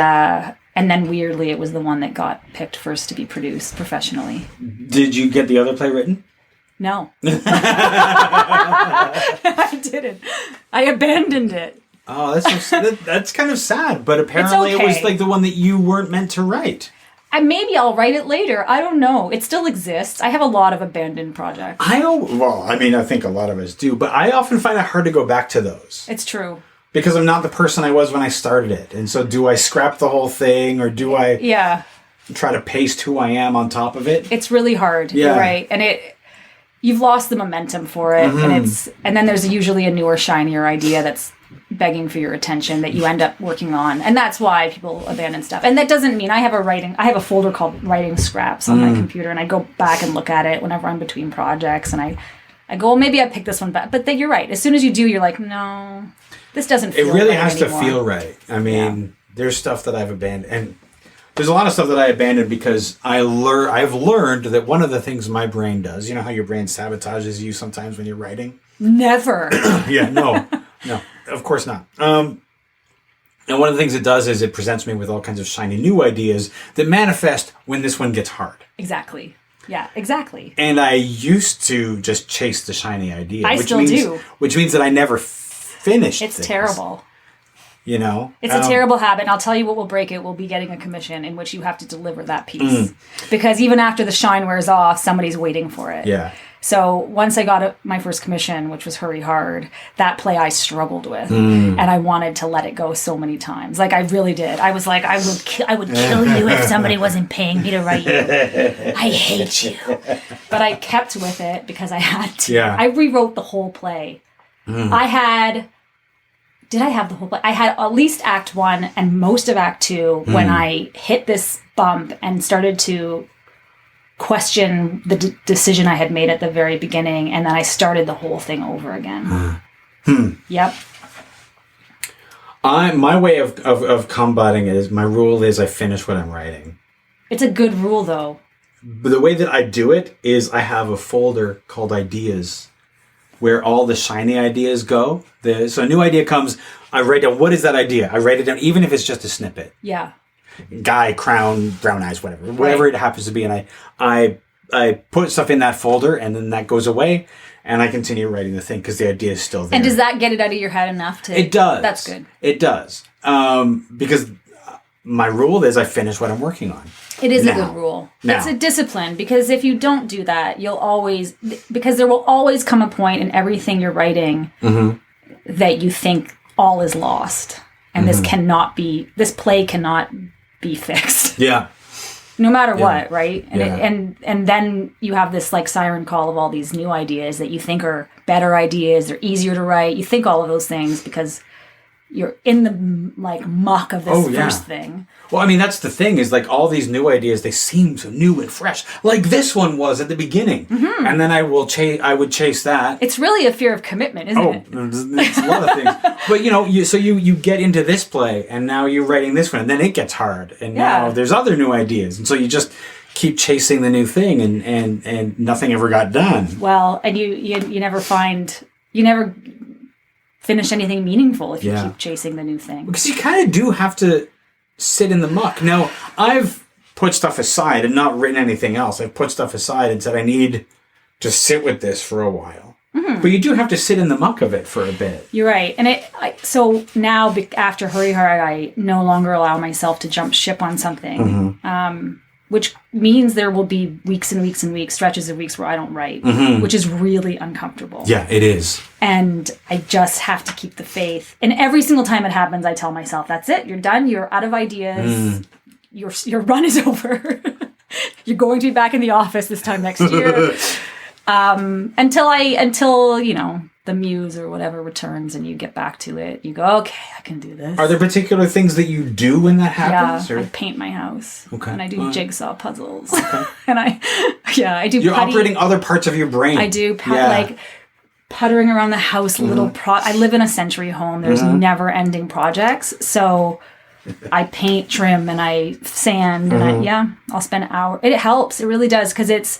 then weirdly, it was the one that got picked first to be produced professionally. Did you get the other play written? No. I didn't. I abandoned it. Oh, that's kind of sad. But apparently it was like the one that you weren't meant to write. Maybe I'll write it later. I don't know. It still exists. I have a lot of abandoned projects. I think a lot of us do. But I often find it hard to go back to those. It's true. Because I'm not the person I was when I started it. And so do I scrap the whole thing or do I try to paste who I am on top of it? It's really hard. Yeah. You're right. And you've lost the momentum for it. And then there's usually a newer, shinier idea that's begging for your attention that you end up working on. And that's why people abandon stuff. And that doesn't mean I have a folder called writing scraps on my computer, and I go back and look at it whenever I'm between projects, and I go, well, maybe I picked this one back. But then you're right. As soon as you do, you're like, no, this doesn't feel right. It really has anymore. to feel right. I mean, there's stuff that I've abandoned, and there's a lot of stuff that I abandoned because I've learned that one of the things my brain does, you know how your brain sabotages you sometimes when you're writing? Never. No, of course not. And one of the things it does is it presents me with all kinds of shiny new ideas that manifest when this one gets hard. Exactly. Yeah, exactly. And I used to just chase the shiny idea. Which means that I never finished It's things. Terrible. You know? It's a terrible habit, and I'll tell you what will break it will be getting a commission in which you have to deliver that piece. Because even after the shine wears off, somebody's waiting for it. Yeah. So once I got my first commission, which was Hurry Hard, that play I struggled with, and I wanted to let it go so many times. Like I really did. I was like, I would kill you if somebody wasn't paying me to write you. I hate you. But I kept with it because I had to. Yeah. I rewrote the whole play. Did I have the whole play? I had at least Act 1 and most of Act 2 when I hit this bump and started to question the decision I had made at the very beginning, and then I started the whole thing over again. Yep. My way of combating it is, my rule is I finish what I'm writing. It's a good rule, though. But the way that I do it is I have a folder called Ideas, where all the shiny ideas go. So a new idea comes, I write down, what is that idea? I write it down, even if it's just a snippet. Yeah. Guy, crown, brown eyes, whatever it happens to be. And I put stuff in that folder, and then that goes away, and I continue writing the thing because the idea is still there. And does that get it out of your head enough to... It does. That's good. It does. Because my rule is I finish what I'm working on. It is a good rule. It's a discipline, because if you don't do that, because there will always come a point in everything you're writing that you think all is lost. And this play cannot be fixed. Yeah. No matter what, right? And then you have this like siren call of all these new ideas that you think are better ideas, they're easier to write. You think all of those things because you're in the like muck of this first thing. Well, I mean, that's the thing is like all these new ideas, they seem so new and fresh, like this one was at the beginning. And then I would chase that. It's really a fear of commitment, isn't it? It's a lot of things. But you get into this play, and now you're writing this one, and then it gets hard, and now there's other new ideas, and so you just keep chasing the new thing, and nothing ever got done. Well, and you never finish anything meaningful if you keep chasing the new thing. Because you kind of do have to sit in the muck. Now, I've put stuff aside and not written anything else. I've put stuff aside and said I need to sit with this for a while. But you do have to sit in the muck of it for a bit. You're right. And so now after Hurry Hard, I no longer allow myself to jump ship on something. Which means there will be weeks and weeks and weeks, stretches of weeks where I don't write, which is really uncomfortable. Yeah, it is. And I just have to keep the faith. And every single time it happens, I tell myself, that's it. You're done. You're out of ideas. Your run is over. You're going to be back in the office this time next year. Until the muse or whatever returns and you get back to it. You go, okay, I can do this. Are there particular things that you do when that happens? Yeah, I paint my house. Okay. And I do jigsaw puzzles. Okay. And I do You're operating other parts of your brain. I do, like puttering around the house, I live in a century home. There's never-ending projects. So I paint, trim, and I sand, and I'll spend an hour. It helps. It really does, because it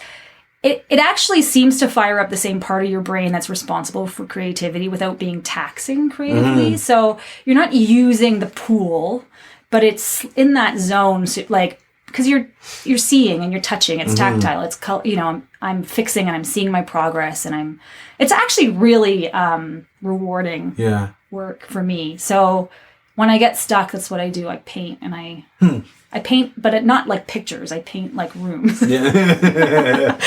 actually seems to fire up the same part of your brain that's responsible for creativity without being taxing creatively. So you're not using the pool, but it's in that zone, so, like, because you're seeing and you're touching. It's tactile. It's I'm fixing and I'm seeing my progress, and it's actually really rewarding work for me. So when I get stuck, that's what I do. I paint, and I paint, but not like pictures. I paint like rooms. Yeah.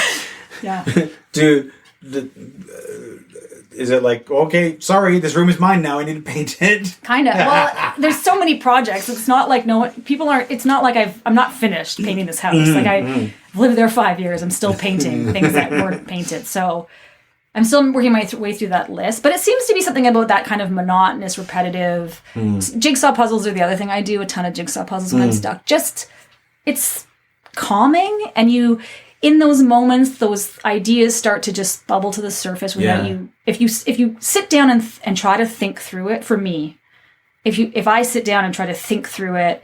Yeah. Is it like, okay, sorry, this room is mine now, I need to paint it? Kind of. Well, there's so many projects. It's not like it's not like I'm not finished painting this house. Like I've lived there 5 years. I'm still painting things that weren't painted. So I'm still working my way through that list. But it seems to be something about that kind of monotonous, repetitive. Jigsaw puzzles are the other thing I do. A ton of jigsaw puzzles when I'm stuck. It's calming, and in those moments, those ideas start to just bubble to the surface without you. If you sit down and try to think through it, for me, if I sit down and try to think through it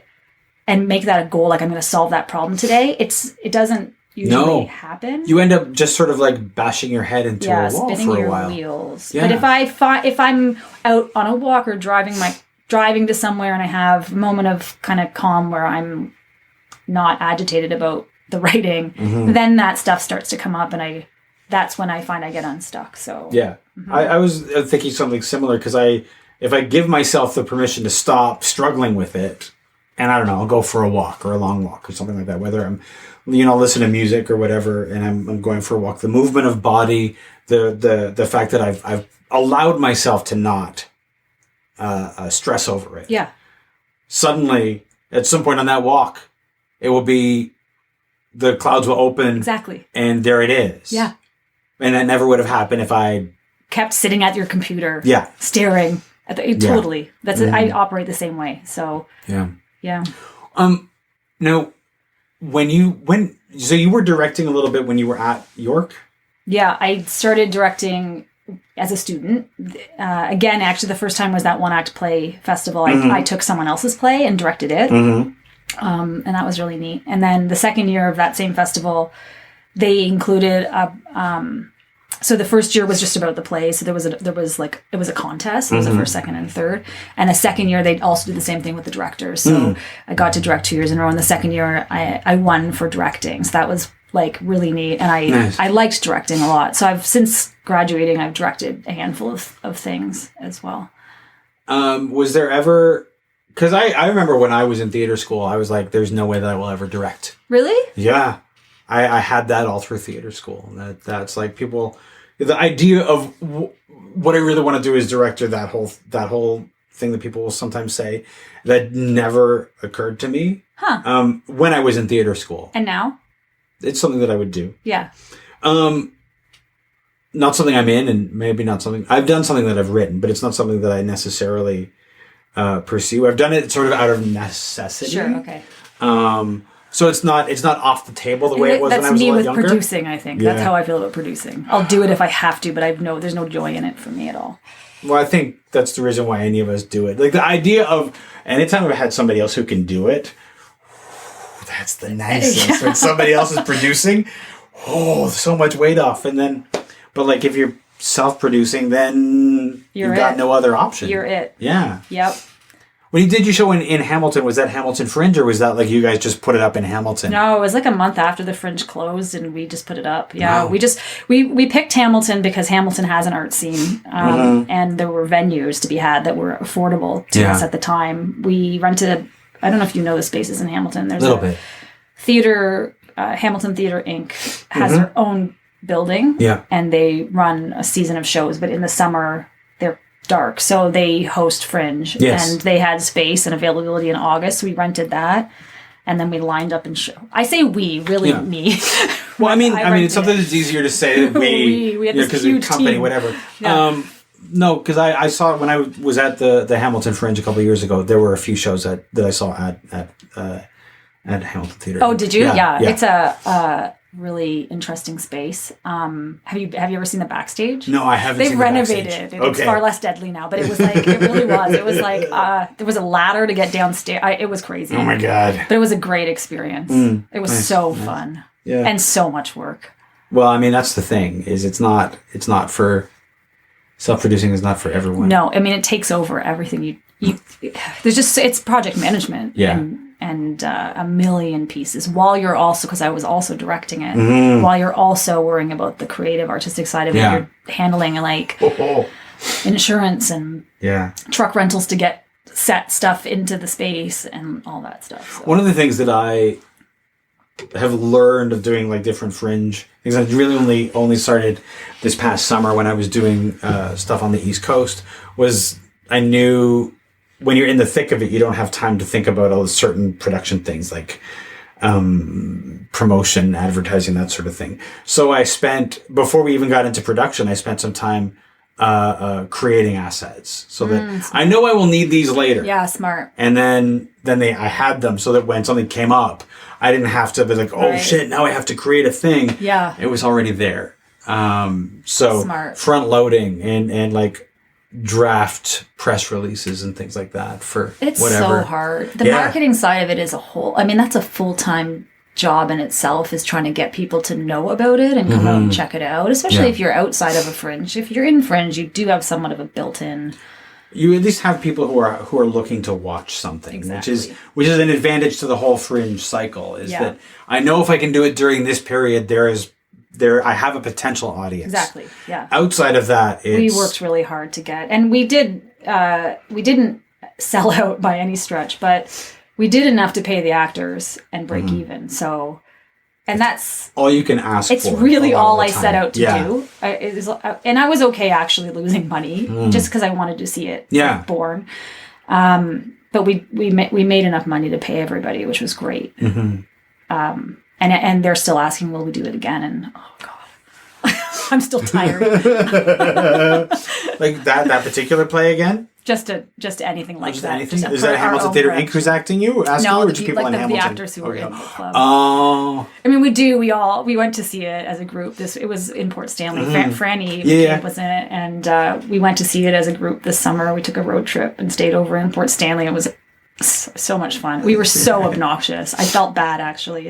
and make that a goal, like I'm going to solve that problem today, it doesn't usually happen. You end up just sort of like bashing your head into a wall spinning for a your while. wheels. Yeah. But if I'm out on a walk or driving to somewhere, and I have a moment of kind of calm where I'm not agitated about the writing, then that stuff starts to come up, and that's when I find I get unstuck. So I was thinking something similar, because if I give myself the permission to stop struggling with it, and I don't know, I'll go for a walk or a long walk or something like that, whether I'm listen to music or whatever, and I'm going for a walk, the movement of body, the fact that I've allowed myself to not stress over it. Yeah. Suddenly, at some point on that walk, it will be, the clouds will open. Exactly. And there it is. Yeah. And that never would have happened if I kept sitting at your computer. Yeah. Staring at totally. That's it. I operate the same way. So yeah. Now, so you were directing a little bit when you were at York? Yeah, I started directing as a student. Again, actually, the first time was that one act play festival. I took someone else's play and directed it. And that was really neat. And then the second year of that same festival, they included so the first year was just about the play. So it was a contest. It was the first, second, and third. And the second year, they also did the same thing with the directors. So I got to direct 2 years in a row. And the second year, I won for directing. So that was like really neat. And I liked directing a lot. So since graduating, I've directed a handful of things as well. Was there ever... Because I remember when I was in theater school, I was like, there's no way that I will ever direct. Really? Yeah. I had that all through theater school. That's like people... The idea of what I really want to do is direct, or that whole thing that people will sometimes say, that never occurred to me when I was in theater school. And now? It's something that I would do. Yeah. Not something I'm in, and maybe not something... I've done something that I've written, but it's not something that I necessarily... pursue. I've done it sort of out of necessity. Sure, okay. So it's not off the table the way it was when I was a lot younger. That's me with producing, I think. Yeah. That's how I feel about producing. I'll do it if I have to, but there's no joy in it for me at all. Well, I think that's the reason why any of us do it. Like the idea of anytime I've had somebody else who can do it, that's the nicest. When somebody else is producing, so much weight off. But like if you're self-producing, then you've got no other option. You're it. Yeah. Yep. When you did your show in Hamilton, was that Hamilton Fringe, or was that like you guys just put it up in Hamilton? No, it was like a month after the Fringe closed, and we just put it up. Yeah, wow. we picked Hamilton because Hamilton has an art scene, and there were venues to be had that were affordable to us at the time. We rented, I don't know if you know the spaces in Hamilton. There's a little bit. Theater, Hamilton Theater Inc. has their own building, and they run a season of shows, but in the summer they're dark, so they host Fringe, and they had space and availability in August, so we rented that, and then we lined up and show. I say we, really me. Well, I mean it's something that's easier to say than we had this huge company, team. whatever. Yeah. No, because I saw it when I was at the Hamilton Fringe a couple of years ago. There were a few shows that I saw at Hamilton Theater. Oh, did you? Yeah. It's a really interesting space. Have you ever seen the backstage? No, I haven't They've seen the renovated backstage. it. It's far less deadly now, but it was like, it really was. It was like, there was a ladder to get downstairs. It was crazy. Oh my God. But it was a great experience. It was so fun. Yeah. And so much work. Well, I mean, that's the thing, is it's not for, self-producing is not for everyone. No, I mean, it takes over everything there's just, it's project management. Yeah. And a million pieces while you're also, because I was also directing it, while you're also worrying about the creative artistic side of it, you're handling like insurance and truck rentals to get set stuff into the space and all that stuff. So. One of the things that I have learned of doing like different fringe things, I really only started this past summer when I was doing stuff on the East Coast, was I knew when you're in the thick of it, you don't have time to think about all the certain production things like promotion, advertising, that sort of thing. So I spent, before we even got into production, I spent some time creating assets so that I know I will need these later. Yeah, smart. And then I had them so that when something came up, I didn't have to be like, oh shit, now I have to create a thing. Yeah. It was already there. So smart. Front loading and like draft press releases and things like that for it's whatever. So hard. The marketing side of it is a whole, I mean, that's a full-time job in itself, is trying to get people to know about it and come out and check it out, especially if you're outside of a fringe. If you're in fringe, you do have somewhat of a built-in, you at least have people who are looking to watch something, exactly. which is an advantage to the whole fringe cycle, is that I know if I can do it during this period, I have a potential audience. Exactly. Yeah. Outside of that, we worked really hard to get, and we didn't sell out by any stretch, but we did enough to pay the actors and break even. So, and that's all you can ask. It's really all I set out to do. And I was okay actually losing money just because I wanted to see it born. But we made enough money to pay everybody, which was great. And they're still asking, will we do it again? And oh God, I'm still tired. Like that particular play again? Just anything like that. Anything? Is that Hamilton Theatre Inc. who's acting you? No, or just people in Hamilton? The actors who were in the club. Oh. I mean, we went to see it as a group. It was in Port Stanley. Franny was in it, and we went to see it as a group this summer. We took a road trip and stayed over in Port Stanley. It was so much fun. We were so obnoxious. I felt bad actually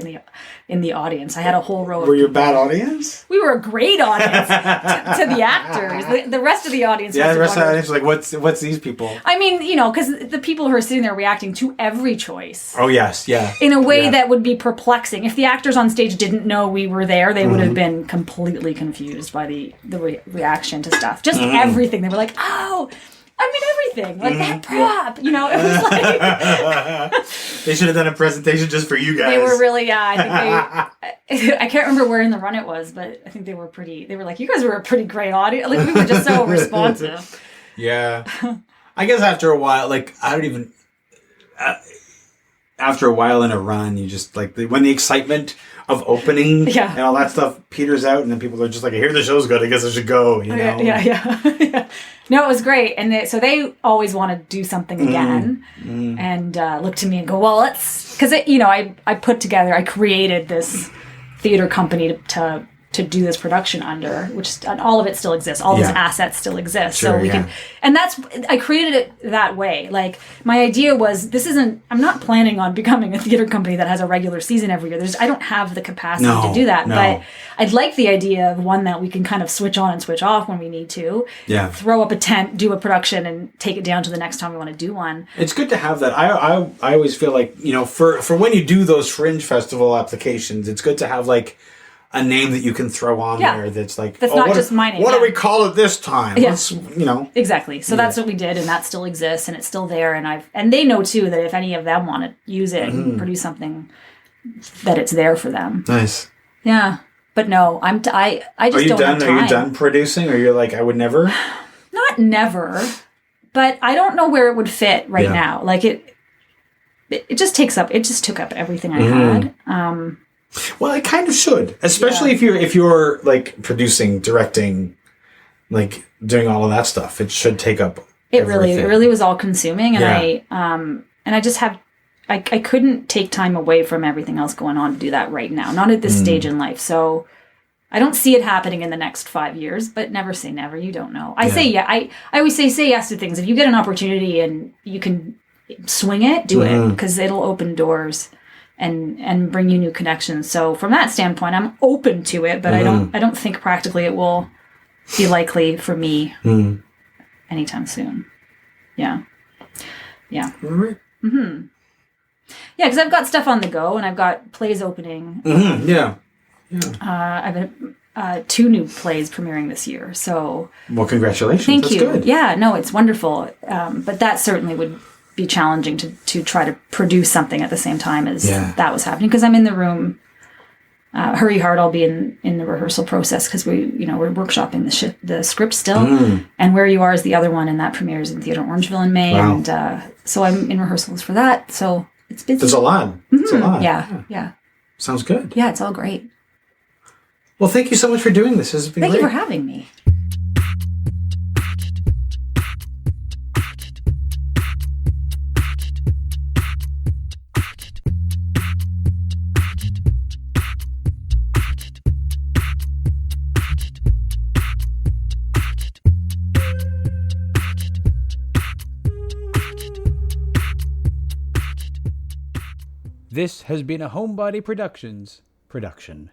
in the audience. I had a whole row of Were you a bad audience? We were a great audience to the actors. The rest of the audience the rest of the audience was like, what's these people? I mean, because the people who are sitting there reacting to every choice. Oh yes, yeah. In a way that would be perplexing. If the actors on stage didn't know we were there, they would have been completely confused by the reaction to stuff. Just everything. They were like, oh, I mean, everything. Like that prop. You know, it was like... They should have done a presentation just for you guys. They were really, I think I can't remember where in the run it was, but I think they were like, you guys were a pretty great audience. Like, we were just so responsive. Yeah. I guess after a while, like, I don't even... after a while in a run, you just, like, when the excitement of opening and all that stuff peters out, and then people are just like, I hear the show's good, I guess I should go, you know? Yeah. No, it was great. And so they always want to do something again and look to me and go, well, let's... Because, I created this theater company to do this production under, which all of it still exists. All these assets still exist. Sure, so we can... And I created it that way. Like, my idea was, I'm not planning on becoming a theater company that has a regular season every year. I don't have the capacity to do that. No. But I'd like the idea of one that we can kind of switch on and switch off when we need to. Yeah. Throw up a tent, do a production, and take it down to the next time we want to do one. It's good to have that. I always feel like, for when you do those fringe festival applications, it's good to have, like, a name that you can throw on there that's like... That's not just my name. What do we call it this time? Yeah. Let's, Exactly. So that's what we did, and that still exists, and it's still there, and they know, too, that if any of them want to use it and produce something, that it's there for them. Nice. Yeah. But no, I just don't have time. Are you done producing, or you're like, I would never? Not never, but I don't know where it would fit right now. Like, it just took up everything I had. Well, it kind of should, especially if you're like producing, directing, like doing all of that stuff. It should take up. It really was all consuming, and I just have I couldn't take time away from everything else going on to do that right now, not at this stage in life. So I don't see it happening in the next 5 years, but never say never. You don't know. I say I always say yes to things. If you get an opportunity and you can swing it, do it, because it'll open doors and bring you new connections. So from that standpoint, I'm open to it, but I don't think practically it will be likely for me anytime soon. Yeah. Yeah. All right. Yeah, because I've got stuff on the go, and I've got plays opening. Yeah. I've 2 new plays premiering this year. So Well, congratulations. thank That's you. good. Yeah, no, it's wonderful. But that certainly would be challenging to try to produce something at the same time as that was happening, because I'm in the room. Hurry hard! I'll be in the rehearsal process because we're workshopping the script still, and Where You Are is the other one, and that premieres in Theatre Orangeville in May, and so I'm in rehearsals for that. So it's busy. There's a lot. It's a lot. Yeah. Sounds good. Yeah, it's all great. Well, thank you so much for doing this. This has been Thank great. you for having me. This has been a Homebody Productions production.